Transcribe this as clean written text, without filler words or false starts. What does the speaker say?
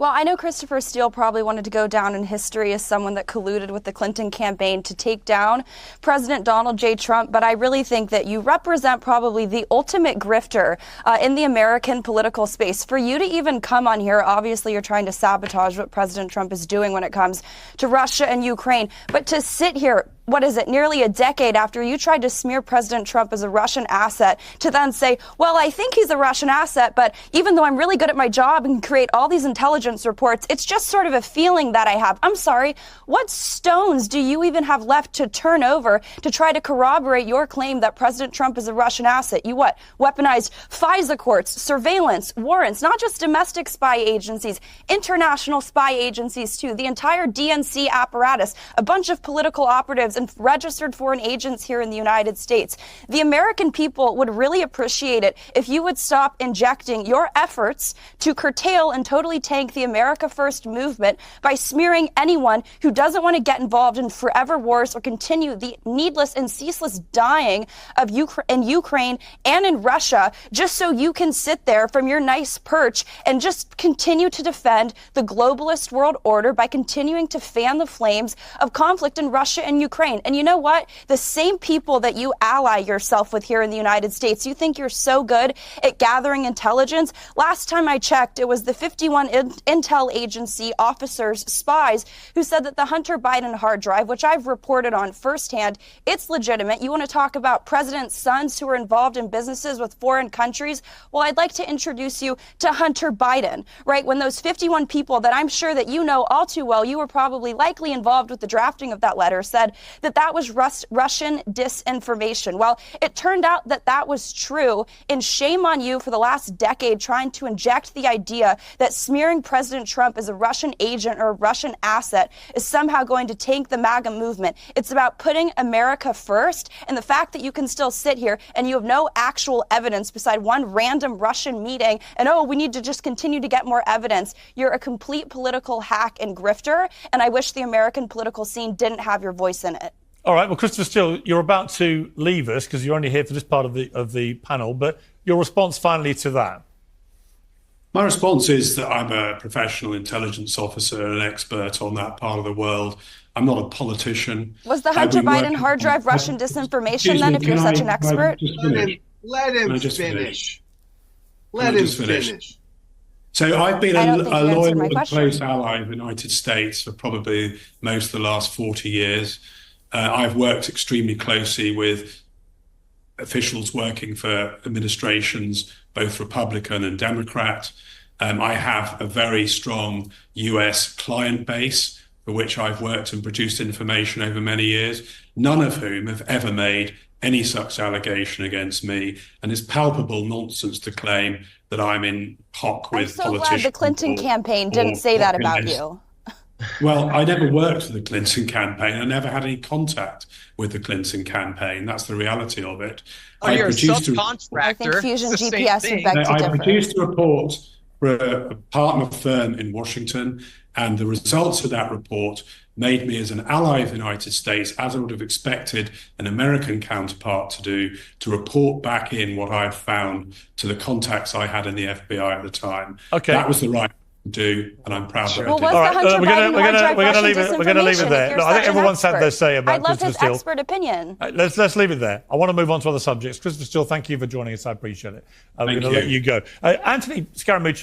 Well, I know Christopher Steele probably wanted to go down in history as someone that colluded with the Clinton campaign to take down President Donald J. Trump, but I really think that you represent probably the ultimate grifter in the American political space. For you to even come on here, obviously you're trying to sabotage what President Trump is doing when it comes to Russia and Ukraine, but to sit here, what is it, nearly a decade after you tried to smear President Trump as a Russian asset, to then say, well, I think he's a Russian asset, but even though I'm really good at my job and create all these intelligence reports, it's just sort of a feeling that I have. I'm sorry, what stones do you even have left to turn over to try to corroborate your claim that President Trump is a Russian asset? You what? Weaponized FISA courts, surveillance, warrants, not just domestic spy agencies, international spy agencies too, the entire DNC apparatus, a bunch of political operatives and registered foreign agents here in the United States. The American people would really appreciate it if you would stop injecting your efforts to curtail and totally tank the America First movement by smearing anyone who doesn't want to get involved in forever wars or continue the needless and ceaseless dying of in Ukraine and in Russia, just so you can sit there from your nice perch and just continue to defend the globalist world order by continuing to fan the flames of conflict in Russia and Ukraine. And you know what? The same people that you ally yourself with here in the United States, you think you're so good at gathering intelligence. Last time I checked, it was the 51 intel agency officers, spies, who said that the Hunter Biden hard drive, which I've reported on firsthand, it's legitimate. You want to talk about president's sons who are involved in businesses with foreign countries? Well, I'd like to introduce you to Hunter Biden, right? When those 51 people that I'm sure that you know all too well, you were probably likely involved with the drafting of that letter, said that was Russian disinformation. Well, it turned out that that was true, and shame on you for the last decade trying to inject the idea that smearing President Trump as a Russian agent or a Russian asset is somehow going to tank the MAGA movement. It's about putting America first, and the fact that you can still sit here and you have no actual evidence beside one random Russian meeting and, oh, we need to just continue to get more evidence. You're a complete political hack and grifter, and I wish the American political scene didn't have your voice in it. All right, well, Christopher Steele, you're about to leave us because you're only here for this part of the panel, but your response finally to that? My response is that I'm a professional intelligence officer and an expert on that part of the world. I'm not a politician. Was the Hunter Biden hard drive Russian disinformation then, if you're such an expert? Let him finish. Let him finish. So I've been a loyal and close ally of the United States for probably most of the last 40 years. I've worked extremely closely with officials working for administrations, both Republican and Democrat. I have a very strong US client base for which I've worked and produced information over many years, none of whom have ever made any such allegation against me. And it's palpable nonsense to claim that I'm in hoc with politicians. I'm so glad the Clinton campaign didn't say that about you. Well, I never worked for the Clinton campaign. I never had any contact with the Clinton campaign. That's the reality of it. You're a subcontractor. I think Fusion GPS would beg to differ. I produced a report for a partner firm in Washington, and the results of that report made me as an ally of the United States, as I would have expected an American counterpart to do, to report back in what I had found to the contacts I had in the FBI at the time. Okay. That was the right do, and I'm proud that I did. All right, we're going to leave it there. Look, I think everyone's had their say about Christopher Steele. I'd love his expert opinion. Let's leave it there. I want to move on to other subjects. Christopher Steele, thank you for joining us. I appreciate it. We're going to let you go. Anthony Scaramucci.